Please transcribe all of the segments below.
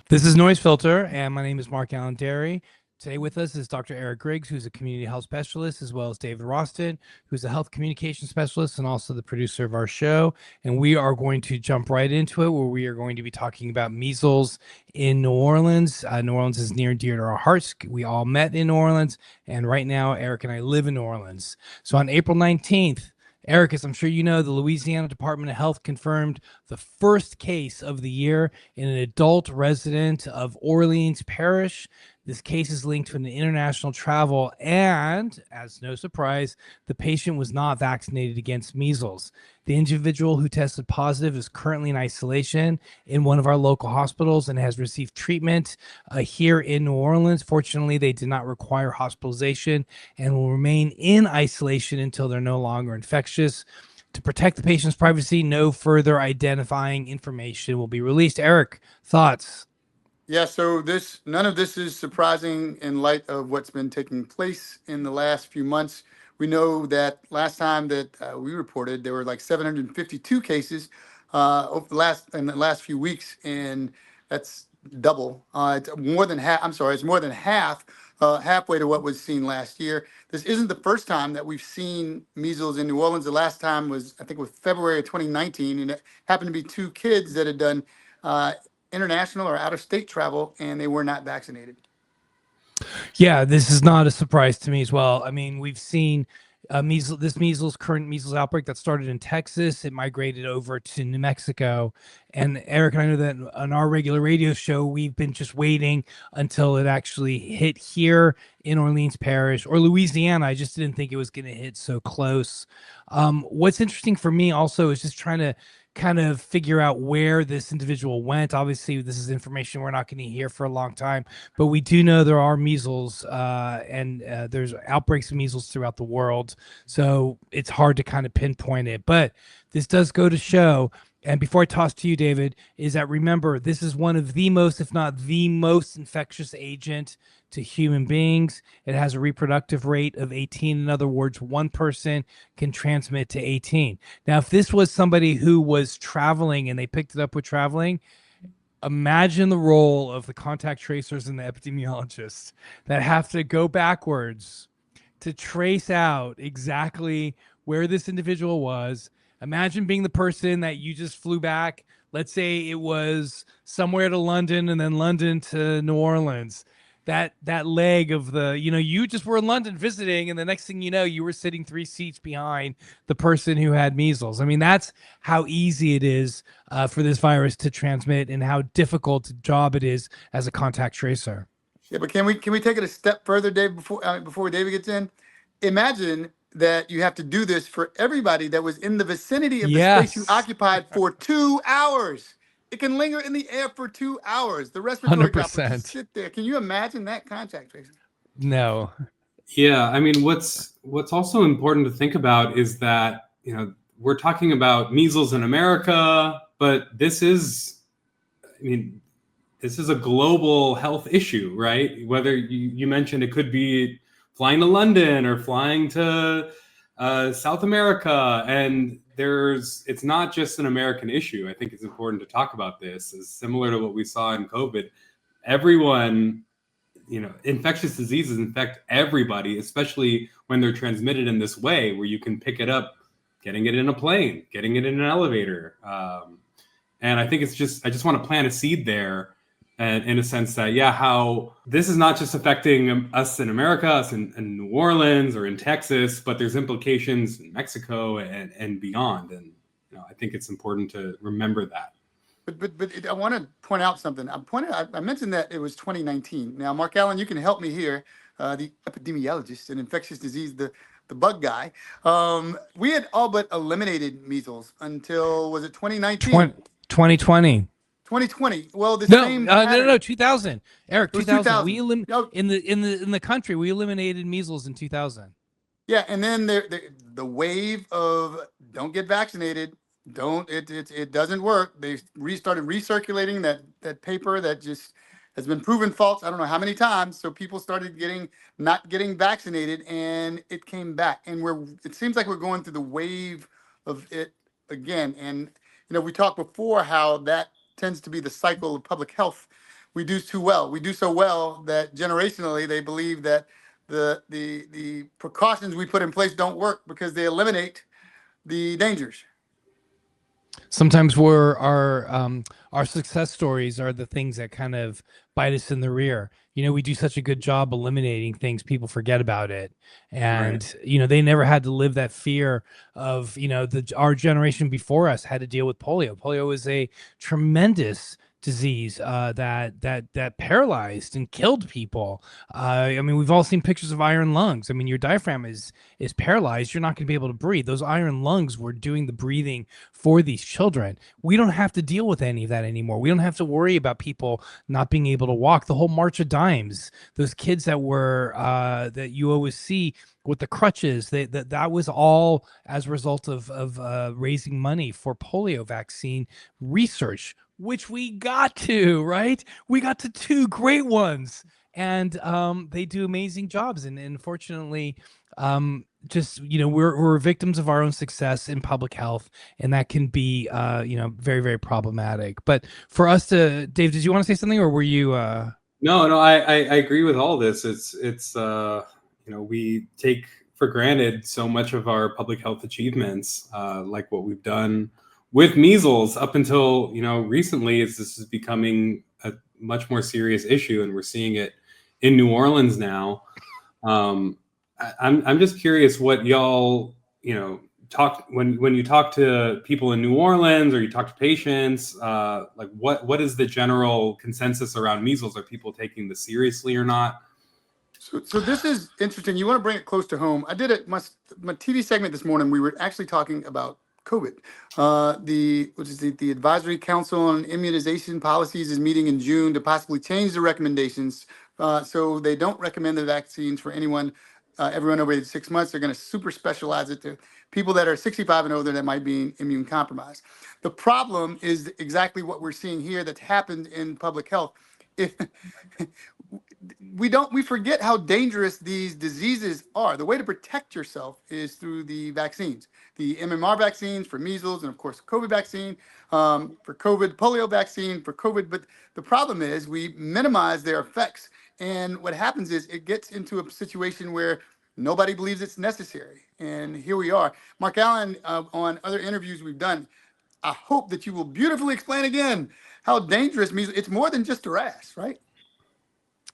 This is Noise Filter, and my name is MarkAlain Déry. Today with us is Dr. Eric Griggs, who's a community health specialist, as well as David Roston, who's a health communication specialist and also the producer of our show. And we are going to jump right into it, where we are going to be talking about measles in New Orleans. New Orleans is near and dear to our hearts. We all met in New Orleans, and right now, Eric and I live in New Orleans. So on April 19th, Eric, as I'm sure you know, the Louisiana Department of Health confirmed the first case of the year in an adult resident of Orleans Parish. This case is linked to an international travel, and as no surprise, the patient was not vaccinated against measles. The individual who tested positive is currently in isolation in one of our local hospitals and has received treatment here in New Orleans. Fortunately, they did not require hospitalization and will remain in isolation until they're no longer infectious. To protect the patient's privacy, no further identifying information will be released. Eric, thoughts? Yeah, so none of this is surprising in light of what's been taking place in the last few months. We know that last time that we reported, there were like 752 cases over in the last few weeks, and that's double. It's more than half. I'm sorry, it's more than half, halfway to what was seen last year. This isn't the first time that we've seen measles in New Orleans. The last time was, I think, was February of 2019, and it happened to be two kids that had done international or out of state travel, and they were not vaccinated. Yeah, this is not a surprise to me as well. I mean, we've seen current measles outbreak that started in Texas. It migrated over to New Mexico. And Eric and I know that on our regular radio show, we've been just waiting until it actually hit here in Orleans Parish or Louisiana. I just didn't think it was going to hit so close. What's interesting for me also is just trying to kind of figure out where this individual went. Obviously, this is information we're not going to hear for a long time, but we do know there are measles and there's outbreaks of measles throughout the world. So it's hard to kind of pinpoint it, but this does go to show. And before I toss to you, David, is that remember, this is one of the most, if not the most infectious agent to human beings. It has a reproductive rate of 18. In other words, one person can transmit to 18. Now, if this was somebody who was traveling and they picked it up with traveling, imagine the role of the contact tracers and the epidemiologists that have to go backwards to trace out exactly where this individual was. Imagine being the person that you just flew back. Let's say it was somewhere to London and then London to New Orleans. That leg of you just were in London visiting, and the next thing you know, you were sitting 3 seats behind the person who had measles. I mean, that's how easy it is for this virus to transmit and how difficult a job it is as a contact tracer. Yeah, but can we take it a step further, Dave, before David gets in? Imagine that you have to do this for everybody that was in the vicinity of the space you occupied for 2 hours. It can linger in the air for 2 hours. The respiratory droplets sit there. Can you imagine that contact tracing? No. Yeah, I mean, what's also important to think about is that, we're talking about measles in America, but this is a global health issue, right? Whether you mentioned it could be flying to London or flying to South America, and it's not just an American issue. I think it's important to talk about this. It's similar to what we saw in COVID. Everyone, infectious diseases infect everybody, especially when they're transmitted in this way, where you can pick it up, getting it in a plane, getting it in an elevator. And I think I just want to plant a seed there. And in a sense that, how this is not just affecting us in America, us in New Orleans or in Texas, but there's implications in Mexico and beyond. And I think it's important to remember that. But I want to point out something. I mentioned that it was 2019. Now, MarkAlain, you can help me here, the epidemiologist and infectious disease, the bug guy. We had all but eliminated measles until, was it 2019? 2020. 2020. Well, no, 2000. Eric, 2000. We in the country, we eliminated measles in 2000. Yeah, and then the wave of don't get vaccinated, it doesn't work. They restarted recirculating that paper that just has been proven false. I don't know how many times. So people started not getting vaccinated, and it came back. And it seems like we're going through the wave of it again. And we talked before how that tends to be the cycle of public health we do too well. We do so well that generationally they believe that the precautions we put in place don't work because they eliminate the dangers. Sometimes our success stories are the things that kind of bite us in the rear. We do such a good job eliminating things, people forget about it, and they never had to live that fear of our generation before us had to deal with polio. Polio is a tremendous disease that paralyzed and killed people. We've all seen pictures of iron lungs. Your diaphragm is paralyzed. You're not going to be able to breathe. Those iron lungs were doing the breathing for these children. We don't have to deal with any of that anymore. We don't have to worry about people not being able to walk. The whole March of Dimes, those kids that were that you always see with the crutches, that was all as a result of raising money for polio vaccine research, which we got to, right? We got to 2 great ones, and they do amazing jobs. And unfortunately, we're victims of our own success in public health, and that can be very, very problematic. But for us Dave, did you want to say something, or were you? No, I agree with all this. It's we take for granted so much of our public health achievements, like what we've done with measles up until recently. This is becoming a much more serious issue, and we're seeing it in New Orleans now. I'm just curious what y'all talk when you talk to people in New Orleans or you talk to patients, like what is the general consensus around measles? Are people taking this seriously or not? So this is interesting. You want to bring it close to home. I did it my TV segment this morning. We were actually talking about COVID. The Advisory Council on Immunization Policies is meeting in June to possibly change the recommendations. So they don't recommend the vaccines for everyone over age 6 months. They're going to super specialize it to people that are 65 and older that might be immune compromised. The problem is exactly what we're seeing here that's happened in public health. If we forget how dangerous these diseases are. The way to protect yourself is through the vaccines, the MMR vaccines for measles, and of course, COVID vaccine, for COVID, polio vaccine for COVID. But the problem is we minimize their effects. And what happens is it gets into a situation where nobody believes it's necessary. And here we are. MarkAlain, on other interviews we've done, I hope that you will beautifully explain again how dangerous measles. It's more than just a rash, right?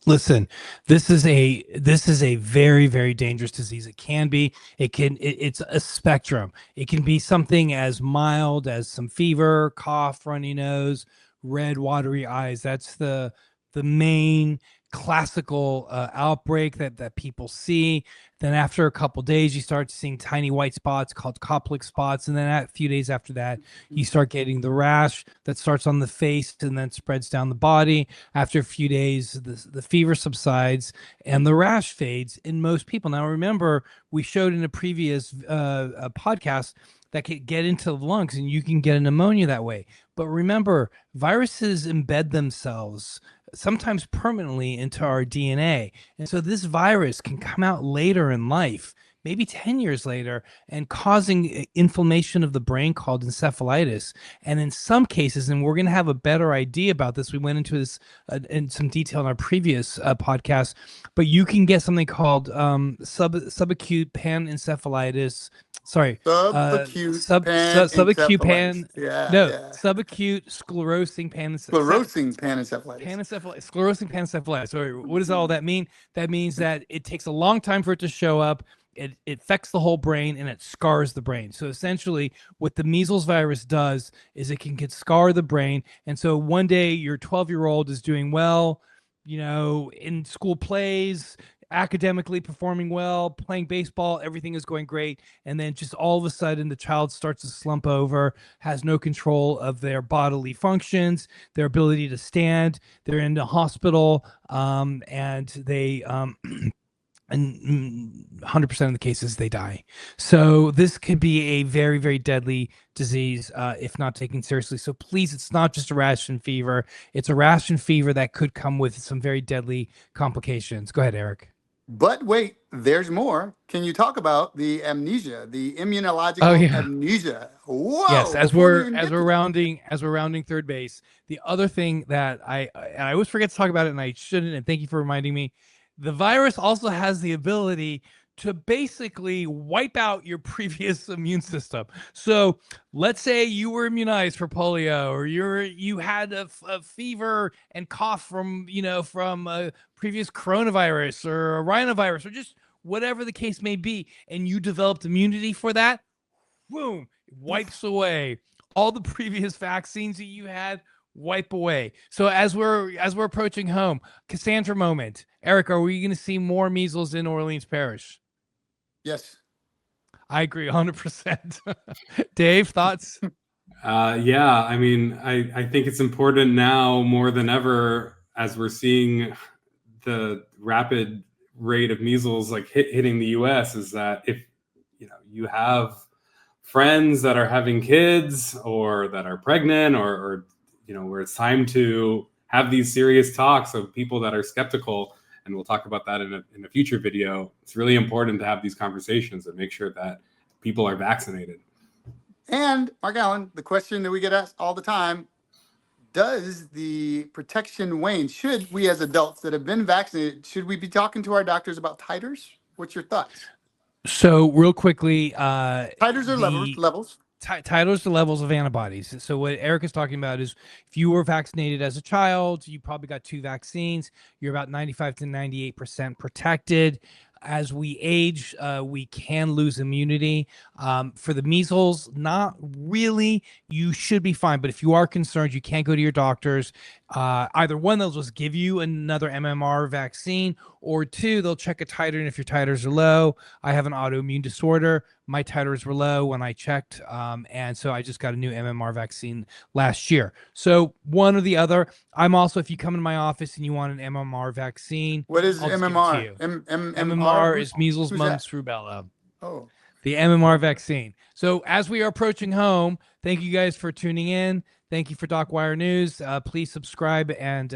Listen, this is a very, very dangerous disease. It's a spectrum. It can be something as mild as some fever, cough, runny nose, red, watery eyes. That's the main classical outbreak that people see. Then after a couple days, you start seeing tiny white spots called Koplik spots, and then a few days after that, you start getting the rash that starts on the face and then spreads down the body. After a few days, the fever subsides and the rash fades in most people. Now, remember, we showed in a previous podcast that can get into the lungs, and you can get a pneumonia that way. But remember, viruses embed themselves sometimes permanently into our DNA. And so this virus can come out later in life, maybe 10 years later, and causing inflammation of the brain called encephalitis. And in some cases, and we're going to have a better idea about this, we went into this in some detail in our previous podcast, but you can get something called subacute panencephalitis. Sorry, subacute sclerosing panencephalitis. Sclerosing panencephalitis. Sorry, what does all that mean? That means that it takes a long time for it to show up. It affects the whole brain and it scars the brain. So essentially what the measles virus does is it can scar the brain. And so one day your 12-year-old is doing well, in school plays, academically performing well, playing baseball, everything is going great. And then just all of a sudden the child starts to slump over, has no control of their bodily functions, their ability to stand. They're in the hospital, and they and 100% of the cases they die. So this could be a very, very deadly disease if not taken seriously. So please, it's not just a rash and fever. It's a rash and fever that could come with some very deadly complications. Go ahead, Eric. But wait, there's more. Can you talk about the amnesia, the Oh immunological yeah. amnesia? Yes, Whoa! Before we even get to that. as we're rounding third base, the other thing that I always forget to talk about it, and I shouldn't, and thank you for reminding me, the virus also has the ability to basically wipe out your previous immune system. So let's say you were immunized for polio, or you had a fever and cough from from a previous coronavirus or a rhinovirus or just whatever the case may be, and you developed immunity for that. Boom, wipes away all the previous vaccines that you had. Wipe away. So as we're approaching home, Cassandra moment. Eric, are we going to see more measles in Orleans Parish? Yes. I agree 100%. Dave, thoughts? Yeah, I mean, I think it's important now more than ever, as we're seeing the rapid rate of measles like hitting the US, is that if you have friends that are having kids or that are pregnant, or where it's time to have these serious talks of people that are skeptical, and we'll talk about that in a future video. It's really important to have these conversations and make sure that people are vaccinated. And MarkAlain, the question that we get asked all the time, does the protection wane? Should we as adults that have been vaccinated, should we be talking to our doctors about titers? What's your thoughts? So real quickly, Titers or levels? Titers to levels of antibodies. So what Eric is talking about is if you were vaccinated as a child, you probably got 2 vaccines, you're about 95 to 98% protected. As we age, we can lose immunity. For the measles, not really. You should be fine. But if you are concerned, you can't go to your doctors. Either one, they'll just give you another MMR vaccine, or 2, they'll check a titer. And if your titers are low, I have an autoimmune disorder. My titers were low when I checked. And so I just got a new MMR vaccine last year. So one or the other. I'm also, if you come in my office and you want an MMR vaccine, What is I'll just give it MMR? to you. MMR MMR is measles, who's mumps, that? rubella. Oh, The MMR vaccine. So as we are approaching home, thank you guys for tuning in. Thank you for DocWire News. Please subscribe and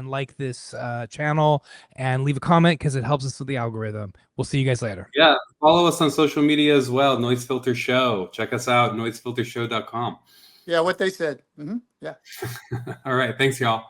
like this channel and leave a comment because it helps us with the algorithm. We'll see you guys later. Yeah, follow us on social media as well. Noise Filter Show. Check us out, noisefiltershow.com. yeah, what they said. Yeah. All right, thanks, y'all.